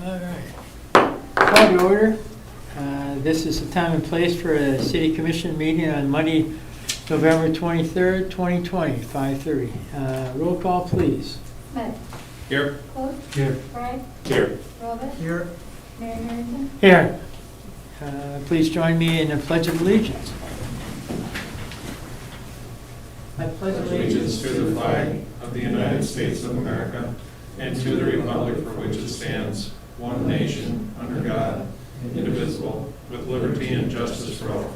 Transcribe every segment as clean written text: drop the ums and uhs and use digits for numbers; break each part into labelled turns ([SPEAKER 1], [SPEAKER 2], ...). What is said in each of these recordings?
[SPEAKER 1] All right. Call to order. This is the time and place for a city commission meeting on Monday, November 23rd, 2020, 5:30. Roll call, please.
[SPEAKER 2] Smith.
[SPEAKER 3] Here.
[SPEAKER 2] Close.
[SPEAKER 1] Here.
[SPEAKER 2] Wright.
[SPEAKER 3] Here.
[SPEAKER 2] Robert.
[SPEAKER 1] Here.
[SPEAKER 2] Mary Harrington.
[SPEAKER 1] Here. Please join me in the Pledge of Allegiance. I pledge
[SPEAKER 3] Allegiance to the flag of the United States of America and to the republic for which it stands, one nation, under God, indivisible, with liberty and justice for all.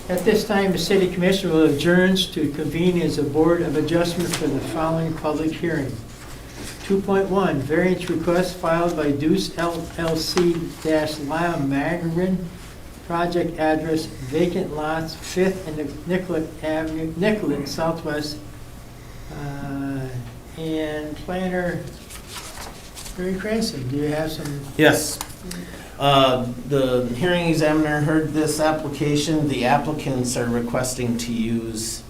[SPEAKER 1] At this time, the city commission will adjourn to convene as a board of adjustment for the following public hearing. 2.1, variance request filed by Deuce LLC-Lyle Magrin, project address vacant lots 5th and Nicollet Avenue, Nicollet Southwest, and planner Barry Cranston. Do you have some?
[SPEAKER 4] Yes. The hearing examiner heard this application. The applicants are requesting to use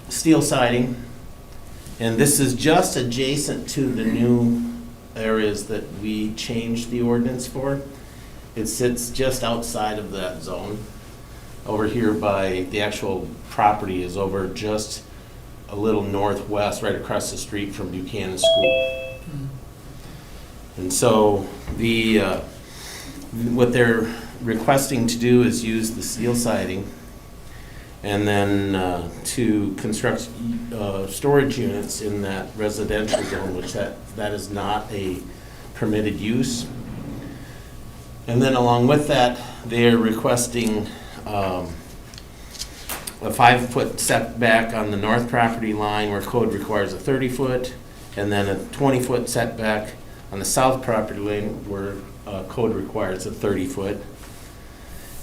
[SPEAKER 4] steel siding. And this is just adjacent to the new areas that we changed the ordinance for. It sits just outside of that zone. Over here by the actual property is over just a little northwest, right across the street from Buchanan School. And so what they're requesting to do is use the steel siding and then to construct storage units in that residential zone, which that is not a permitted use. And then along with that, they're requesting a 5-foot setback on the north property line where code requires a 30-foot, and then a 20-foot setback on the south property line where code requires a 30-foot,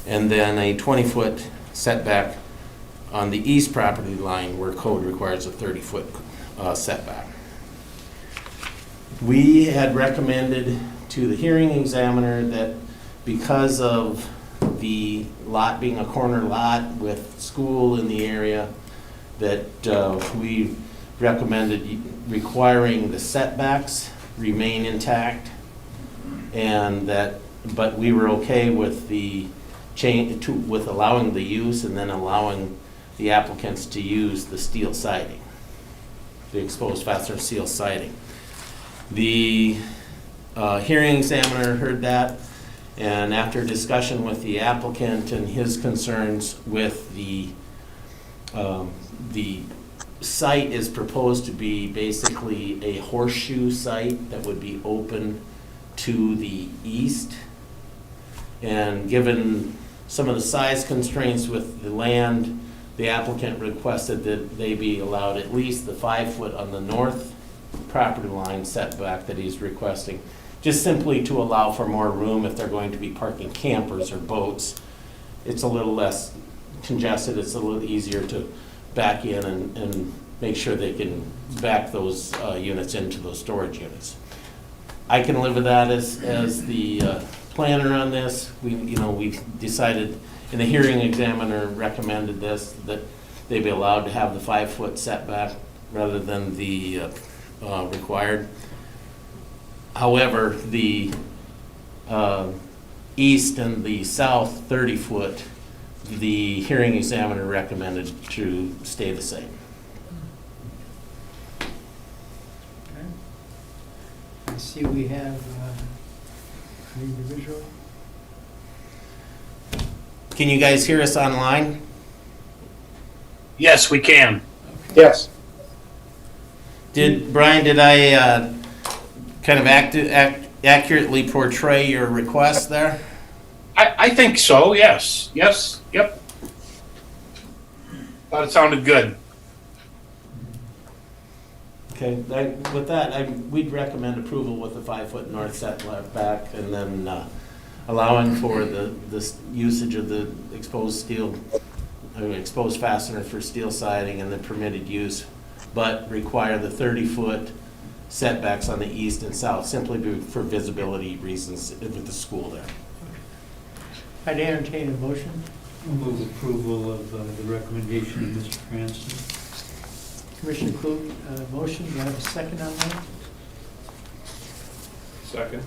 [SPEAKER 4] and then a 20-foot setback on the east property line where code requires a 30-foot setback. We had recommended to the hearing examiner that because of the lot being a corner lot with school in the area, that we recommended requiring the setbacks remain intact, and but we were okay with the change with allowing the use and then allowing the applicants to use the steel siding, the exposed fastener steel siding. The hearing examiner heard that, and after discussion with the applicant and his concerns with the site is proposed to be basically a horseshoe site that would be open to the east. And given some of the size constraints with the land, the applicant requested that they be allowed at least the 5-foot on the north property line setback that he's requesting, just simply to allow for more room if they're going to be parking campers or boats. It's a little less congested, it's a little easier to back in and make sure they can back those units into those storage units. I can live with that as the planner on this. We decided, and the hearing examiner recommended this, that they be allowed to have the 5-foot setback rather than the required. However, the east and the south 30-foot, the hearing examiner recommended to stay the same.
[SPEAKER 1] Okay. I see we have an individual.
[SPEAKER 4] Can you guys hear us online?
[SPEAKER 5] Yes, we can.
[SPEAKER 3] Yes.
[SPEAKER 4] Brian, did I kind of accurately portray your request there?
[SPEAKER 5] I think so, yes. Yes, yep. Thought it sounded good.
[SPEAKER 4] Okay, with that, we'd recommend approval with the 5-foot north setback, and then allowing for the usage of the exposed fastener for steel siding and the permitted use, but require the 30-foot setbacks on the east and south, simply for visibility reasons with the school there.
[SPEAKER 1] I'd entertain a motion.
[SPEAKER 6] I'll move approval of the recommendation of Mr. Cranston.
[SPEAKER 1] Commissioner Klug, motion, do I have a second on that?
[SPEAKER 3] Second.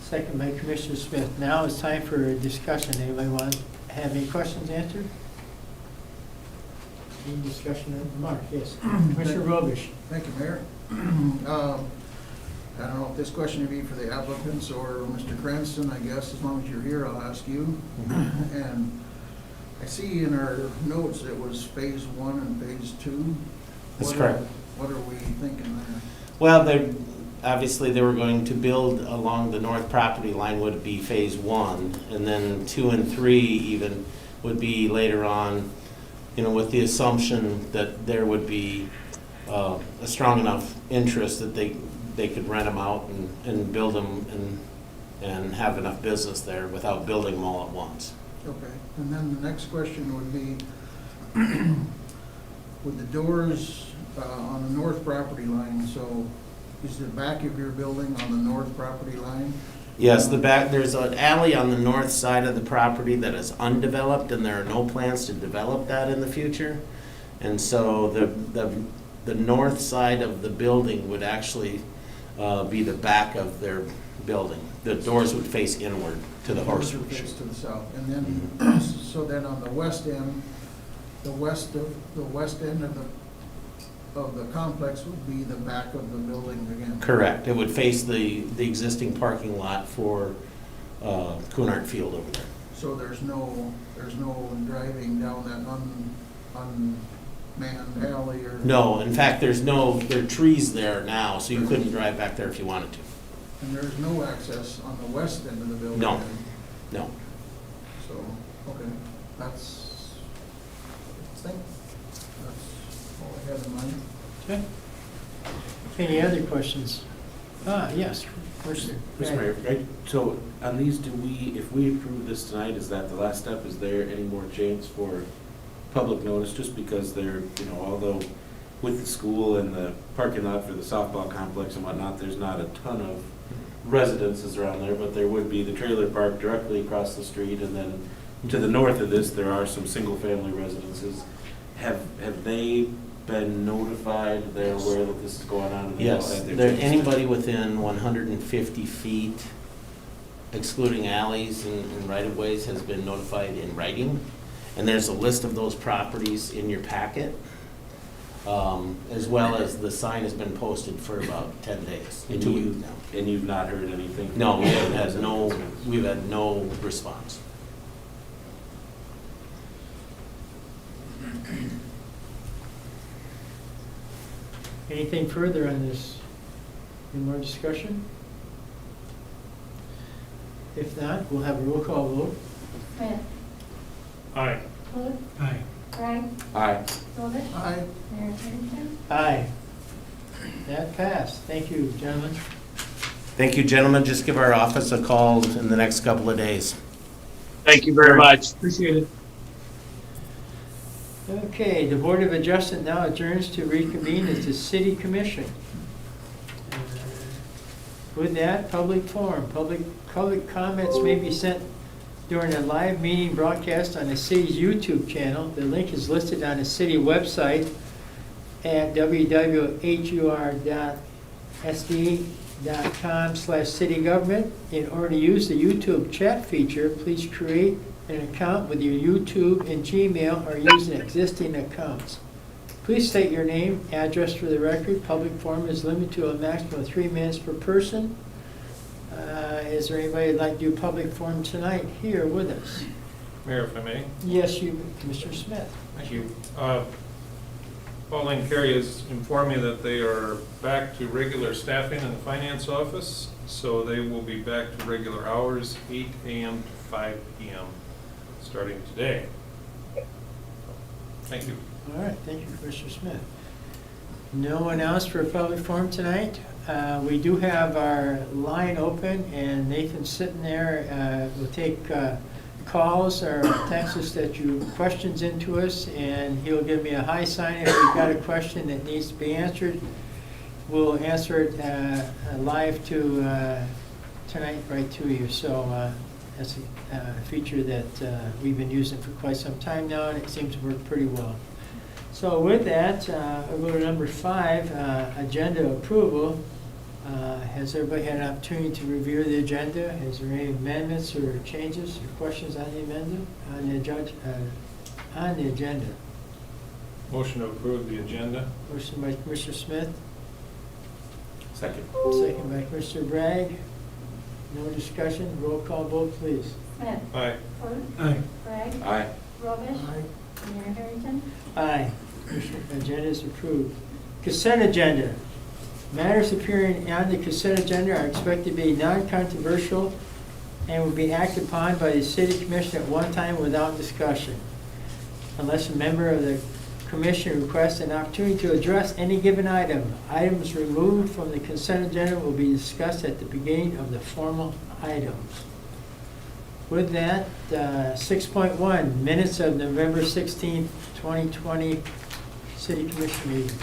[SPEAKER 1] Second by Commissioner Smith. Now it's time for discussion. Anybody want to have any questions answered? Any discussion? Mark, yes. Commissioner Robish.
[SPEAKER 2] Thank you, Mayor. I don't know if this question would be for the applicants or Mr. Cranston. I guess as long as you're here, I'll ask you. And I see in our notes it was phase 1 and phase 2.
[SPEAKER 4] That's
[SPEAKER 2] What
[SPEAKER 4] correct.
[SPEAKER 2] What are we thinking there?
[SPEAKER 4] Well, obviously, they were going to build along the north property line would be phase 1, and then 2 and 3 even would be later on, with the assumption that there would be a strong enough interest that they could rent them out and build them and have enough business there without building them all at once.
[SPEAKER 2] Okay. And then the next question would be, with the doors on the north property line, so is the back of your building on the north property line?
[SPEAKER 4] Yes, there's an alley on the north side of the property that is undeveloped, and there are no plans to develop that in the future. And so the north side of the building would actually be the back of their building. The doors would face inward to the horse
[SPEAKER 2] Doors would
[SPEAKER 4] shoe.
[SPEAKER 2] face to the south. And then, so then on the west end, the west end of the complex would be the back of the building again?
[SPEAKER 4] Correct. It would face the existing parking lot for Cunard Field over there.
[SPEAKER 2] So there's no driving down that unmanned alley or?
[SPEAKER 4] No, in fact, there are trees there now, so you couldn't drive back there if you wanted to.
[SPEAKER 2] And there's no access on the west end of the building?
[SPEAKER 4] No.
[SPEAKER 2] then?
[SPEAKER 4] No.
[SPEAKER 2] So, okay, that's all I had in mind.
[SPEAKER 1] Okay. Any other questions? Yes, Commissioner.
[SPEAKER 6] Mr. Mayor, right, so on these, if we approve this tonight, is that the last step? Is there any more chance for public notice? Just because they're, although with the school and the parking lot for the softball complex and whatnot, there's not a ton of residences around there, but there would be the trailer park directly across the street, and then to the north of this, there are some single-family residences. Have they been notified, they're aware that this is going on? and they all
[SPEAKER 4] Yes,
[SPEAKER 6] had their chance to-
[SPEAKER 4] anybody within 150 feet, excluding alleys and right-of-ways, has been notified in writing. And there's a list of those properties in your packet, as well as the sign has been posted for about 10 days,
[SPEAKER 6] And
[SPEAKER 4] 2
[SPEAKER 6] you-
[SPEAKER 4] weeks now.
[SPEAKER 6] And you've not heard anything? from
[SPEAKER 4] No,
[SPEAKER 6] them?
[SPEAKER 4] we've had no response.
[SPEAKER 1] Anything further on this? Any more discussion? If not, we'll have a roll call vote.
[SPEAKER 7] Smith.
[SPEAKER 3] Aye.
[SPEAKER 7] Klug.
[SPEAKER 1] Aye.
[SPEAKER 7] Wright.
[SPEAKER 6] Aye.
[SPEAKER 7] Robish.
[SPEAKER 2] Aye.
[SPEAKER 7] Mayor Kingston.
[SPEAKER 1] Aye. That passed. Thank you, gentlemen.
[SPEAKER 4] Thank you, gentlemen. Just give our office a call in the next couple of days.
[SPEAKER 5] Thank you very much.
[SPEAKER 1] Appreciate it. Okay, the Board of Adjustment now adjourns to reconvene as the City Commission. With that, public forum. Public comments may be sent during a live meeting broadcast on the city's YouTube channel. The link is listed on the city website at www.hur.sd.com/citygovernment. In order to use the YouTube chat feature, please create an account with your YouTube and Gmail or use an existing accounts. Please state your name, address for the record. Public forum is limited to a maximum of 3 minutes per person. Is there anybody that'd like to do public forum tonight here with us?
[SPEAKER 3] Mayor, if I may.
[SPEAKER 1] Yes, you, Commissioner Smith.
[SPEAKER 3] Thank you. Pauline Carey has informed me that they are back to regular staffing in the finance office, so they will be back to regular hours, 8 a.m. to 5 p.m., starting today. Thank you.
[SPEAKER 1] All right, thank you, Commissioner Smith. No one else for a public forum tonight. We do have our line open, and Nathan's sitting there. We'll take calls or texts that you questions into us, and he'll give me a high sign if you've got a question that needs to be answered. We'll answer it live to tonight right to you. So that's a feature that we've been using for quite some time now, and it seems to work pretty well. So with that, we'll go to number 5, agenda approval. Has everybody had an opportunity to review the agenda? Is there any amendments or changes or questions on the amendment, on the agenda?
[SPEAKER 3] Motion to approve the agenda.
[SPEAKER 1] Motion by Commissioner Smith,
[SPEAKER 6] Second.
[SPEAKER 1] second by Commissioner Bragg. No discussion, roll call vote, please.
[SPEAKER 7] Smith.
[SPEAKER 3] Aye.
[SPEAKER 7] Vote.
[SPEAKER 1] Aye.
[SPEAKER 7] Bragg.
[SPEAKER 6] Aye.
[SPEAKER 7] Robish. Mayor Harrington.
[SPEAKER 1] Aye. Agenda is approved. Consent agenda. Matters appearing on the consent agenda are expected to be non-controversial and will be acted upon by the city commission at one time without discussion. Unless a member of the commission requests an opportunity to address any given item, items removed from the consent agenda will be discussed at the beginning of the formal items. With that, 6.1, minutes of November 16th, 2020, city commission meeting.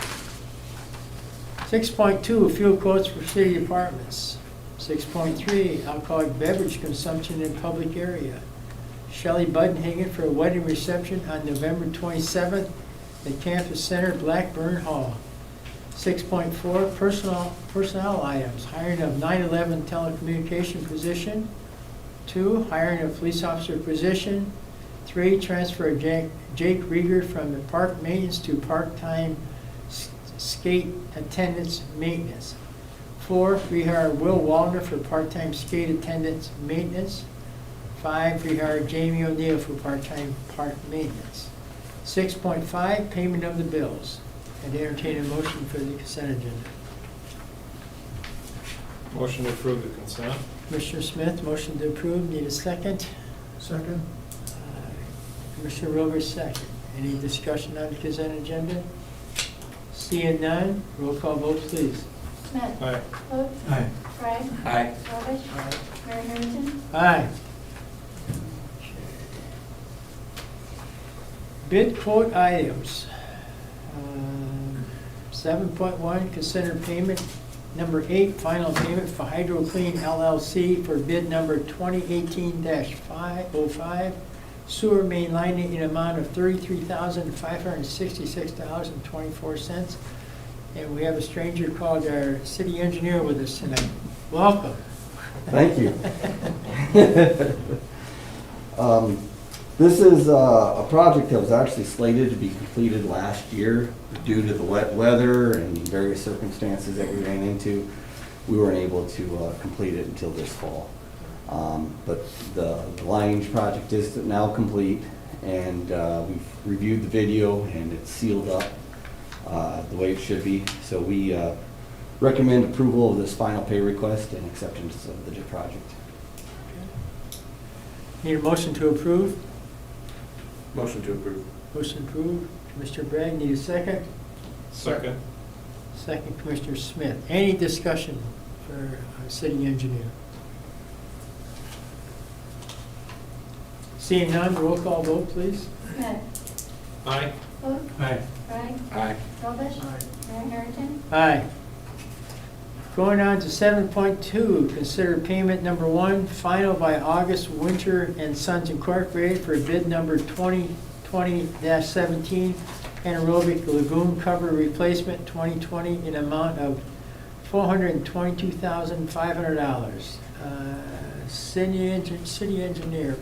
[SPEAKER 1] 6.2, fuel quotes for city departments. 6.3, alcoholic beverage consumption in public area. Shelley Budenhagen for a wedding reception on November 27th at Campus Center, Blackburn Hall. 6.4, personnel items, hiring of 911 telecommunication position. 2, hiring of police officer position. 3, transfer of Jake Rieger from the park maintenance to part-time skate attendance maintenance. 4, rehire Will Wallner for part-time skate attendance maintenance. 5, rehire Jamie O'Neill for part-time park maintenance. 6.5, payment of the bills. I'd entertain a motion for the consent agenda.
[SPEAKER 3] Motion to approve the consent.
[SPEAKER 1] Commissioner Smith, motion to approve. Need a second?
[SPEAKER 2] Second?
[SPEAKER 1] Commissioner Rovers, second. Any discussion on the consent agenda? Seeing none, roll call vote, please.
[SPEAKER 7] Smith.
[SPEAKER 3] Aye.
[SPEAKER 7] Vote.
[SPEAKER 1] Aye.
[SPEAKER 7] Bragg.
[SPEAKER 6] Aye.
[SPEAKER 7] Robish. Mayor Harrington.
[SPEAKER 1] Aye. Bid quote items. 7.1, consider payment. Number 8, final payment for Hydro Clean LLC for bid number 2018-505. Sewer main lining in amount of $33,566.24. And we have a stranger called our city engineer with us tonight. Welcome.
[SPEAKER 8] Thank you. This is a project that was actually slated to be completed last year. Due to the wet weather and various circumstances that we ran into, we weren't able to complete it until this fall. But the lining project is now complete, and we've reviewed the video, and it's sealed up the way it should be. So we recommend approval of this final pay request and acceptance of the project.
[SPEAKER 1] Need a motion to approve?
[SPEAKER 6] Motion to approve.
[SPEAKER 1] Motion approved. Commissioner Bragg, need a second?
[SPEAKER 3] Second.
[SPEAKER 1] Second, Commissioner Smith. Any discussion for our city engineer? Seeing none, roll call vote, please.
[SPEAKER 7] Smith.
[SPEAKER 3] Aye.
[SPEAKER 7] Vote.
[SPEAKER 1] Aye.
[SPEAKER 7] Bragg.
[SPEAKER 6] Aye.
[SPEAKER 7] Robish.
[SPEAKER 2] Aye.
[SPEAKER 7] Mayor Harrington.
[SPEAKER 1] Aye. Going on to 7.2, consider payment number 1, final by August Winter and Sons Incorporated for bid number 2020-17, anaerobic lagoon cover replacement 2020 in amount of $422,500. City engineer.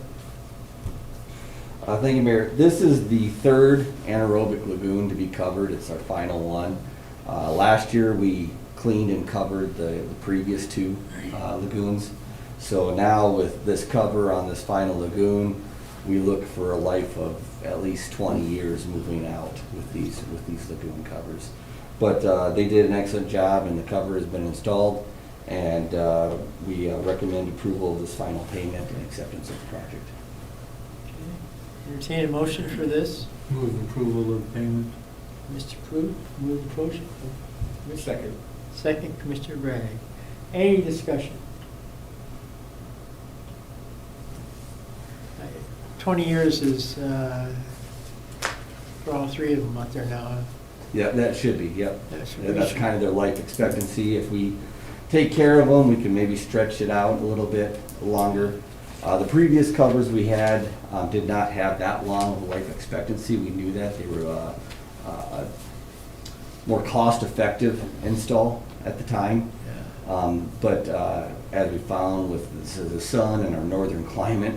[SPEAKER 8] Thank you, Mayor. This is the third anaerobic lagoon to be covered. It's our final one. Last year, we cleaned and covered the previous 2 lagoons. So now with this cover on this final lagoon, we look for a life of at least 20 years moving out with these lagoon covers. But they did an excellent job, and the cover has been installed, and we recommend approval of this final payment and acceptance of the project.
[SPEAKER 1] Entertain a motion for this.
[SPEAKER 9] Move approval of payment.
[SPEAKER 1] Mr. Prue, move the motion.
[SPEAKER 6] Second.
[SPEAKER 1] Second, Commissioner Bragg. Any discussion? 20 years is for all 3 of them out there now. Huh?
[SPEAKER 8] Yeah, that should be, yep.
[SPEAKER 1] That's
[SPEAKER 8] That's kind of their life expectancy. If we take care of them, we can maybe stretch it out a little bit longer. The previous covers we had did not have that long of a life expectancy. We knew that. They were more cost-effective install at the time. But as we found with the sun and our northern climate,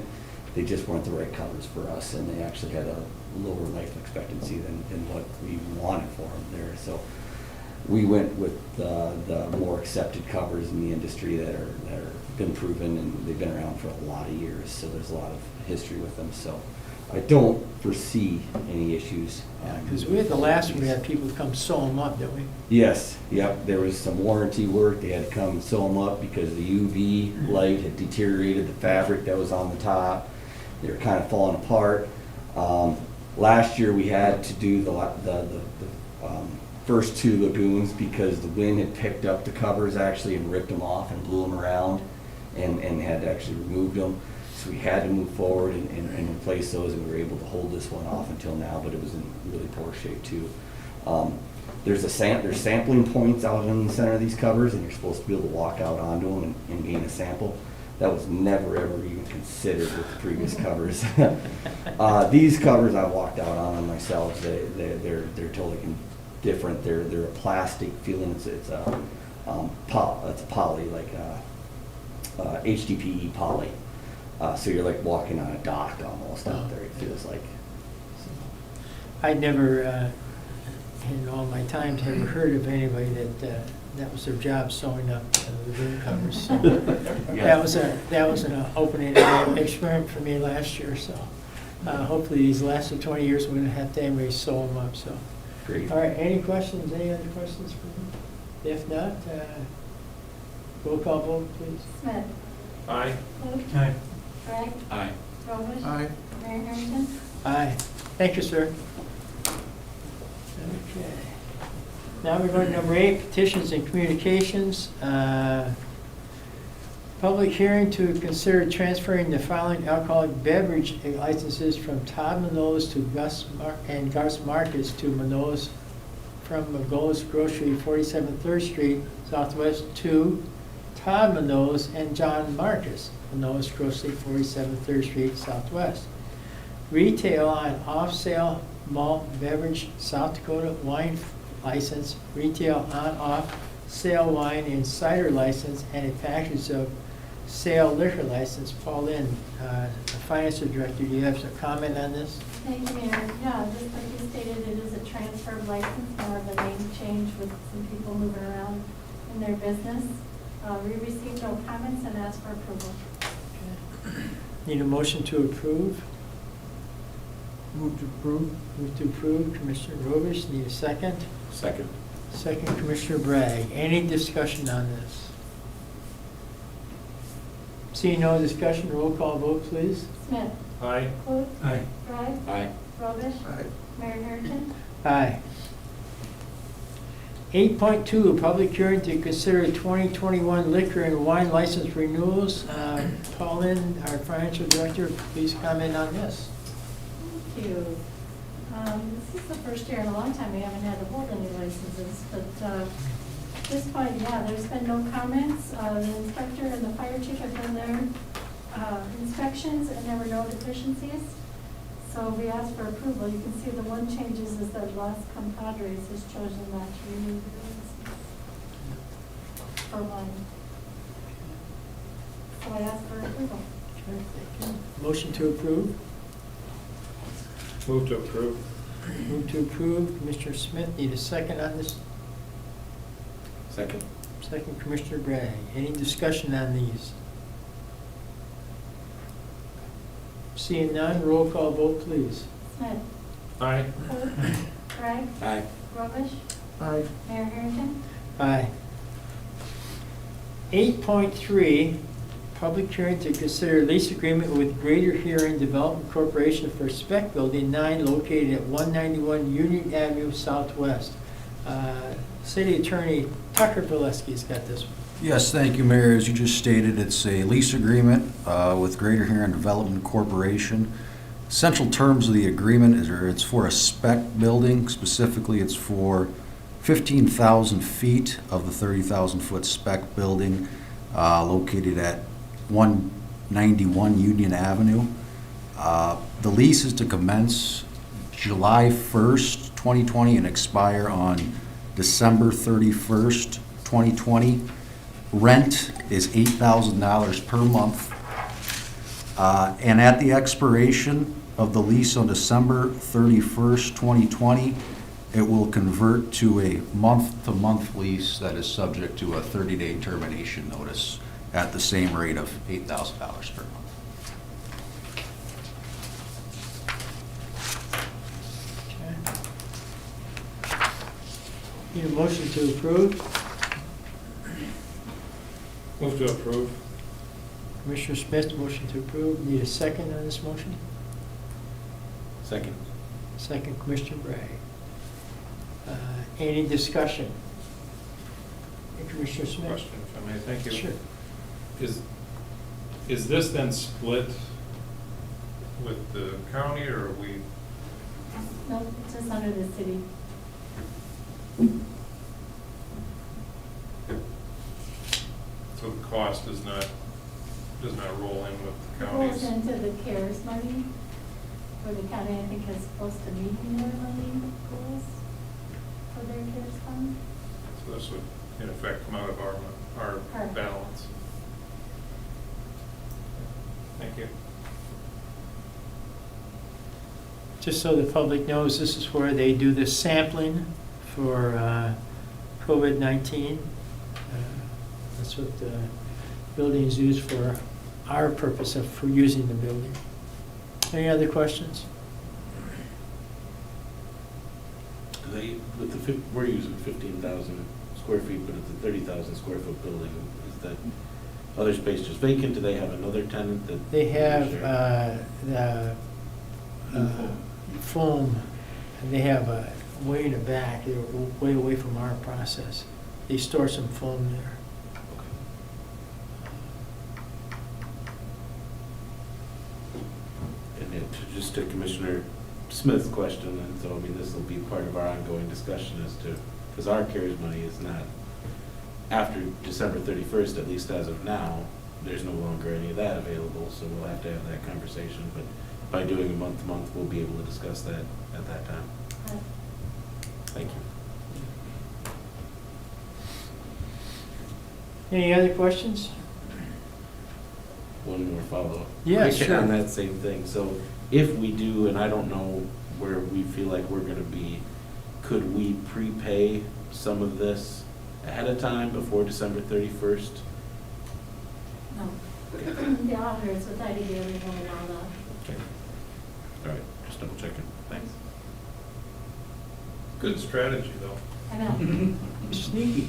[SPEAKER 8] they just weren't the right covers for us, and they actually had a lower life expectancy than what we wanted for them there. So we went with the more accepted covers in the industry that are been proven, and they've been around for a lot of years, so there's a lot of history with them. So I don't foresee any issues.
[SPEAKER 1] Because we had the last one, we had people come sew them up, didn't we?
[SPEAKER 8] Yes, yep, there was some warranty work, they had to come and sew them up because the UV light had deteriorated the fabric that was on the top. They were kind of falling apart. Last year, we had to do the first two lagoons because the wind had picked up the covers actually and ripped them off and blew them around and had to actually remove them. So we had to move forward and replace those, and we were able to hold this one off until now, but it was in really poor shape too. There's sampling points out in the center of these covers, and you're supposed to be able to walk out onto them and gain a sample. That was never ever even considered with the previous covers. These covers I walked out on them myself. They're totally different. They're a plastic feeling. It's a poly, like HDPE poly. So you're like walking on a dock almost out there, it feels like.
[SPEAKER 1] I'd never, in all my times, ever heard of anybody that was their job sewing up the room covers. So that was an opening experiment for me last year. So hopefully these last 20 years we won't have to anybody sew them up. So
[SPEAKER 8] Great.
[SPEAKER 1] all right, any questions? Any other questions for me? If not, roll call vote, please.
[SPEAKER 7] Smith.
[SPEAKER 3] Aye.
[SPEAKER 7] Clute.
[SPEAKER 9] Aye.
[SPEAKER 7] Bragg.
[SPEAKER 6] Aye.
[SPEAKER 7] Robish.
[SPEAKER 2] Aye.
[SPEAKER 7] Mayor Harrington.
[SPEAKER 1] Aye. Thank you, sir. Okay. Now we're going to number 8, petitions and communications. Public hearing to consider transferring the following alcoholic beverage licenses from Todd Mano's to Gus Marcus to Mano's from Mano's Grocery, 47th 3rd Street, Southwest, to Todd Mano's and John Marcus, Mano's Grocery, 47th 3rd Street, Southwest. Retail on off-sale malt beverage, South Dakota wine license, retail on-off sale wine and cider license, and a package of sale liquor license. Paul Lynn, the finance director, do you have some comment on this?
[SPEAKER 7] Thank you, Mayor. Yeah, just like you stated, it is a transfer of license, more of a name change with some people moving around in their business. We received no comments and asked for approval.
[SPEAKER 1] Need a motion to approve?
[SPEAKER 2] Move to approve.
[SPEAKER 1] Move to approve, Commissioner Robish. Need a second?
[SPEAKER 6] Second.
[SPEAKER 1] Second, Commissioner Bragg. Any discussion on this? Seeing no discussion, roll call vote, please.
[SPEAKER 7] Smith.
[SPEAKER 3] Aye.
[SPEAKER 7] Clute.
[SPEAKER 9] Aye.
[SPEAKER 7] Bragg.
[SPEAKER 6] Aye.
[SPEAKER 7] Robish.
[SPEAKER 2] Aye.
[SPEAKER 7] Mayor Harrington.
[SPEAKER 1] Aye. 8.2, public hearing to consider 2021 liquor and wine license renewals. Paul Lynn, our financial director, please comment on this.
[SPEAKER 7] Thank you. This is the first year in a long time we haven't had to hold any licenses, but at this point, yeah, there's been no comments. The inspector and the fire chief have done their inspections, and there were no deficiencies. So we asked for approval. You can see the one changes is that Las Compadres has chosen not to renew the license for wine. So I asked for approval.
[SPEAKER 1] Okay, thank you. Motion to approve.
[SPEAKER 3] Move to approve.
[SPEAKER 1] Move to approve. Commissioner Smith, need a second on this?
[SPEAKER 6] Second.
[SPEAKER 1] Second, Commissioner Bragg. Any discussion on these? Seeing none, roll call vote, please.
[SPEAKER 7] Smith.
[SPEAKER 3] Aye.
[SPEAKER 7] Clute. Bragg.
[SPEAKER 6] Aye.
[SPEAKER 7] Robish.
[SPEAKER 2] Aye.
[SPEAKER 7] Mayor Harrington.
[SPEAKER 1] Aye. 8.3, public hearing to consider lease agreement with Greater Huron Development Corporation for Spec Building 9 located at 191 Union Avenue Southwest. City Attorney Tucker Valesky's got this one.
[SPEAKER 10] Yes, thank you, Mayor. As you just stated, it's a lease agreement with Greater Huron Development Corporation. Central terms of the agreement is it's for a spec building. Specifically, it's for 15,000 feet of the 30,000 foot spec building located at 191 Union Avenue. The lease is to commence July 1st, 2020 and expire on December 31st, 2020. Rent is $8,000 per month. And at the expiration of the lease on December 31st, 2020, it will convert to a month-to-month lease that is subject to a 30-day termination notice at the same rate of $8,000 per month.
[SPEAKER 1] Okay. Need a motion to approve?
[SPEAKER 3] Move to approve.
[SPEAKER 1] Commissioner Smith, motion to approve. Need a second on this motion?
[SPEAKER 6] Second.
[SPEAKER 1] Second, Commissioner Bragg. Any discussion? Commissioner Smith?
[SPEAKER 3] Question, if I may, thank you.
[SPEAKER 1] Sure.
[SPEAKER 3] Is this then split with the county, or are we?
[SPEAKER 7] No, it's just under the city.
[SPEAKER 3] So the cost does not roll in with the
[SPEAKER 7] It goes
[SPEAKER 3] counties?
[SPEAKER 7] into the CARES money, where the county, I think, has close to meeting their money goals for their CARES fund.
[SPEAKER 3] So this would, in effect, come out of our
[SPEAKER 7] Correct.
[SPEAKER 3] balance. Thank you.
[SPEAKER 1] Just so the public knows, this is where they do the sampling for COVID-19. That's what the building is used for, our purpose for using the building. Any other questions?
[SPEAKER 6] We're using 15,000 square feet, but it's a 30,000 square foot building. Is that other space just vacant? Do they have another tenant that?
[SPEAKER 1] They have
[SPEAKER 6] share?
[SPEAKER 1] the foam, and they have way in the back, they're way away from our process. They store some foam there.
[SPEAKER 6] Just to Commissioner Smith's question, and so, I mean, this will be part of our ongoing discussion as to, because our CARES money is not, after December 31st, at least as of now, there's no longer any of that available, so we'll have to have that conversation, but by doing a month-to-month, we'll be able to discuss that at that time. Thank you.
[SPEAKER 1] Any other questions?
[SPEAKER 6] One more follow-up.
[SPEAKER 1] Yeah,
[SPEAKER 6] Quick
[SPEAKER 1] sure.
[SPEAKER 6] On that same thing, so if we do, and I don't know where we feel like we're gonna be, could we prepay some of this ahead of time before December 31st?
[SPEAKER 7] No. The auditors with IDB, they won't allow that.
[SPEAKER 6] Okay. All right, just double checking. Thanks.
[SPEAKER 3] Good strategy, though.
[SPEAKER 7] I know.
[SPEAKER 1] Sneaky.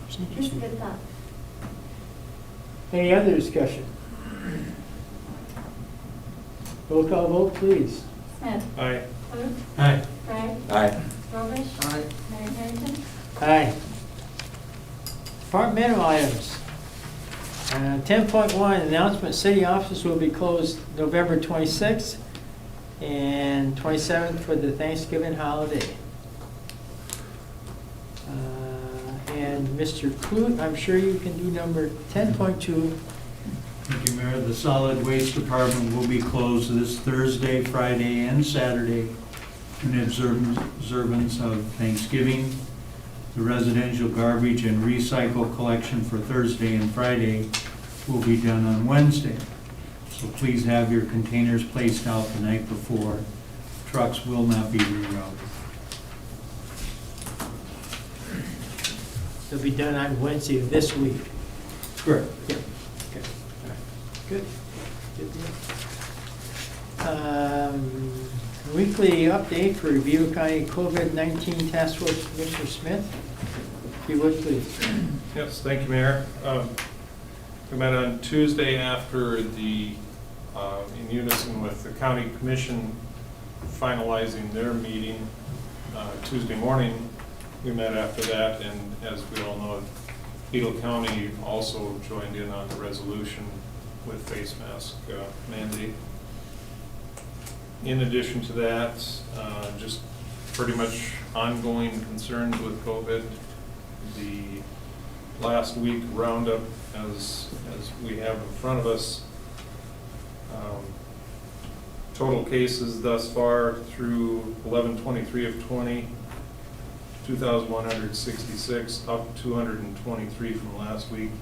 [SPEAKER 1] Sneaky,
[SPEAKER 7] It's a
[SPEAKER 1] sneaky.
[SPEAKER 7] good thought.
[SPEAKER 1] Any other discussion? Roll call vote, please.
[SPEAKER 7] Smith.
[SPEAKER 3] Aye.
[SPEAKER 7] Luke.
[SPEAKER 1] Aye.
[SPEAKER 7] Bragg.
[SPEAKER 6] Aye.
[SPEAKER 7] Robish.
[SPEAKER 2] Aye.
[SPEAKER 7] Mayor Harrington.
[SPEAKER 1] Aye. Departmental items. 10.1, announcement, city offices will be closed November 26th and 27th for the Thanksgiving holiday. And Mr. Clute, I'm sure you can do number 10.2.
[SPEAKER 9] Thank you, Mayor. The Solid Waste Department will be closed this Thursday, Friday, and Saturday in observance of Thanksgiving. The residential garbage and recycle collection for Thursday and Friday will be done on Wednesday. So please have your containers placed out the night before. Trucks will not be rerouted.
[SPEAKER 1] They'll be done on Wednesday of this week.
[SPEAKER 9] Correct.
[SPEAKER 1] Yep. Okay. All right. Good. Good deal. Weekly update for Butte County COVID-19 Task Force, Commissioner Smith. If you would, please.
[SPEAKER 3] Yes, thank you, Mayor. We met on Tuesday after the, in unison with the county commission finalizing their meeting Tuesday morning. We met after that, and as we all know, Beetle County also joined in on the resolution with face mask mandate. In addition to that, just pretty much ongoing concerns with COVID. The last week roundup, as we have in front of us, Total cases thus far through 11/23 of 20, 2,166, up 223 from last week.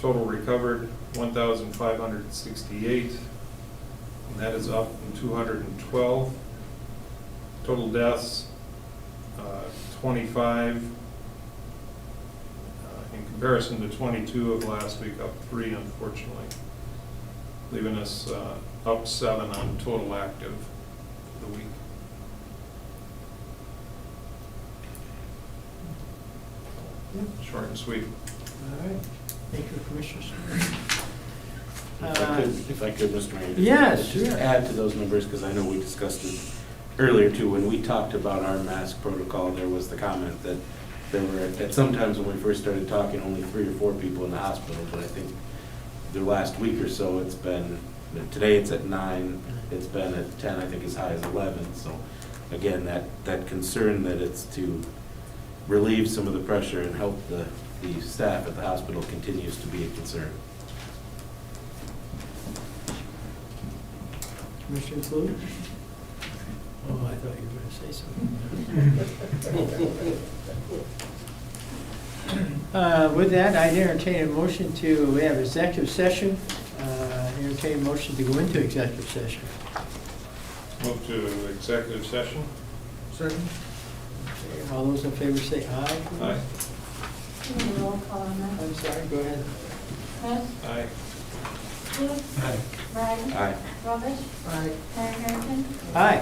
[SPEAKER 3] Total recovered, 1,568, and that is up from 212. Total deaths, 25. In comparison to 22 of last week, up 3 unfortunately, leaving us up 7 on total active for the week. Short and sweet.
[SPEAKER 1] All right, thank you, Commissioners.
[SPEAKER 6] If I could, Mr. Mayor.
[SPEAKER 1] Yes,
[SPEAKER 6] Just
[SPEAKER 1] sure.
[SPEAKER 6] add to those numbers, because I know we discussed it earlier too. When we talked about our mask protocol, there was the comment that there were, at some times when we first started talking, only 3 or 4 people in the hospital, but I think the last week or so, it's been, today it's at 9, it's been at 10, I think as high as 11. So again, that concern that it's to relieve some of the pressure and help the staff at the hospital continues to be a concern.
[SPEAKER 1] Commissioner Clue? Oh, I thought you were going to say something. With that, I entertain a motion to, we have executive session. Entertain a motion to go into executive session.
[SPEAKER 3] Move to executive session.
[SPEAKER 2] Second?
[SPEAKER 1] Okay, all those in favor say aye.
[SPEAKER 3] Aye.
[SPEAKER 7] Roll call on that.
[SPEAKER 1] I'm sorry, go ahead.
[SPEAKER 7] Smith?
[SPEAKER 3] Aye.
[SPEAKER 7] Clue?
[SPEAKER 9] Aye.
[SPEAKER 7] Ryan?
[SPEAKER 6] Aye.
[SPEAKER 7] Rubbish?
[SPEAKER 2] Aye.
[SPEAKER 7] Mayor Harrington?
[SPEAKER 1] Aye.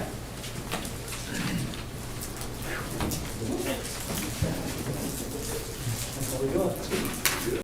[SPEAKER 1] There we go.